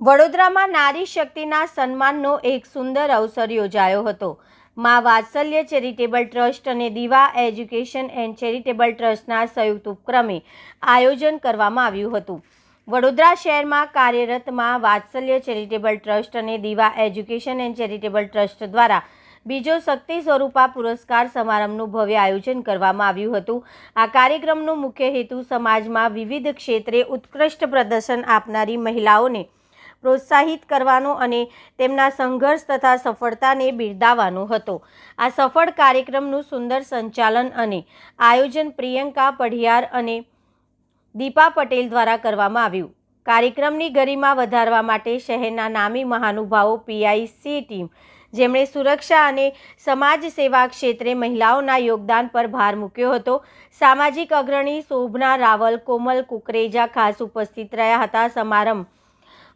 વડોદરામાં નારી શક્તિના સન્માનનો એક સુંદર અવસર યોજાયો હતો। માં વાત્સલ્ય ચેરિટેબલ ટ્રસ્ટ અને દીવા એજ્યુકેશન એન્ડ ચેરિટેબલ ટ્રસ્ટના સંયુક્ત ઉપક્રમે આયોજન કરવામાં આવ્યું હતું। વડોદરા શહેરમાં કાર્યરત માં વાત્સલ્ય ચેરિટેબલ ટ્રસ્ટ અને દીવા એજ્યુકેશન એન્ડ ચેરિટેબલ ટ્રસ્ટ દ્વારા બીજો શક્તિ સ્વરૂપા પુરસ્કાર સમારંભનું ભવ્ય આયોજન કરવામાં આવ્યું હતું। આ કાર્યક્રમનો મુખ્ય હેતુ સમાજમાં વિવિધ ક્ષેત્રે ઉત્કૃષ્ટ પ્રદર્શન આપનારી મહિલાઓને પ્રોત્સાહિત કરવાનો અને તેમના સંઘર્ષ તથા સફળતાને બિરદાવવાનો હતો। આ સફળ કાર્યક્રમનું સુંદર સંચાલન અને આયોજન પ્રિયંકા પઢિયાર અને દીપા પટેલ દ્વારા કરવામાં આવ્યું। કાર્યક્રમની ગરિમા વધારવા માટે શહેરના નામી મહાનુભાવો પીઆઈસી ટીમ જેમણે સુરક્ષા અને સમાજ સેવા ક્ષેત્રે મહિલાઓના યોગદાન પર ભાર મૂક્યો હતો। સામાજિક અગ્રણી શોભના રાવલ, કોમલ કુકરેજા ખાસ ઉપસ્થિત રહ્યા હતા। સમારંભ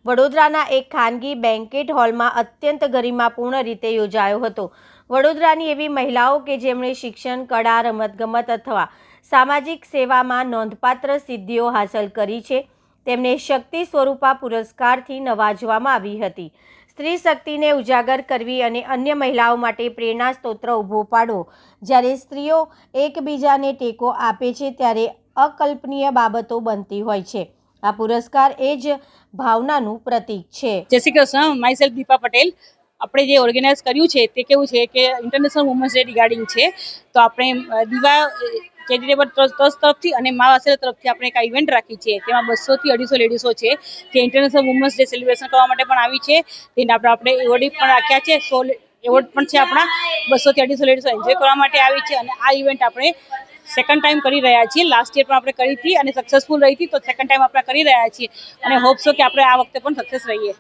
વડોદરાના એક ખાનગી બેન્કેટ હોલમાં અત્યંત ગરિમાપૂર્ણ રીતે યોજાયો હતો। વડોદરાની એવી મહિલાઓ કે જેમણે શિક્ષણ, કળા, રમતગમત અથવા સામાજિક સેવામાં નોંધપાત્ર સિદ્ધિઓ હાંસલ કરી છે તેમને શક્તિ સ્વરૂપા પુરસ્કારથી નવાજવામાં આવી હતી। સ્ત્રી શક્તિને ઉજાગર કરવી અને અન્ય મહિલાઓ માટે પ્રેરણા સ્ત્રોત ઊભો પાડવો। જ્યારે સ્ત્રીઓ એકબીજાને ટેકો આપે છે ત્યારે અકલ્પનીય બાબતો બનતી હોય છે। આ પુરસ્કાર એ જ ભાવનાનું પ્રતીક છે। જય શ્રી કૃષ્ણ। Myself Deepa Patel. આપણે જે ઓર્ગેનાઇઝ કર્યું છે તે કેવું છે કે ઇન્ટરનેશનલ વુમન્સ ડે રિગાર્ડિંગ છે, તો આપણે દીવા ચેરિટેબલ ટ્રસ્ટ તરફથી અને મા વાત્સલ્ય તરફથી આપણે એક ઇવેન્ટ રાખી છે। તેમાં 200 થી 250 લેડીઝો છે જે ઇન્ટરનેશનલ વુમન્સ ડે સેલિબ્રેશન કરવા માટે પણ આવી છે। તેને આપણે એવોર્ડ પણ રાખ્યા છે। 100 એવોર્ડ પણ છે આપણા। 200 થી 250 લેડીઝો એન્જોય કરવા માટે આવી છે અને આ ઇવેન્ટ આપણે સેકન્ડ ટાઈમ કરી રહ્યા છીએ। લાસ્ટ યર પણ આપણે કરી હતી અને સક્સેસફુલ રહી હતી, તો સેકન્ડ ટાઈમ આપણે કરી રહ્યા છીએ અને હોપ છો કે આપણે આ વખતે પણ સક્સેસ રહીએ।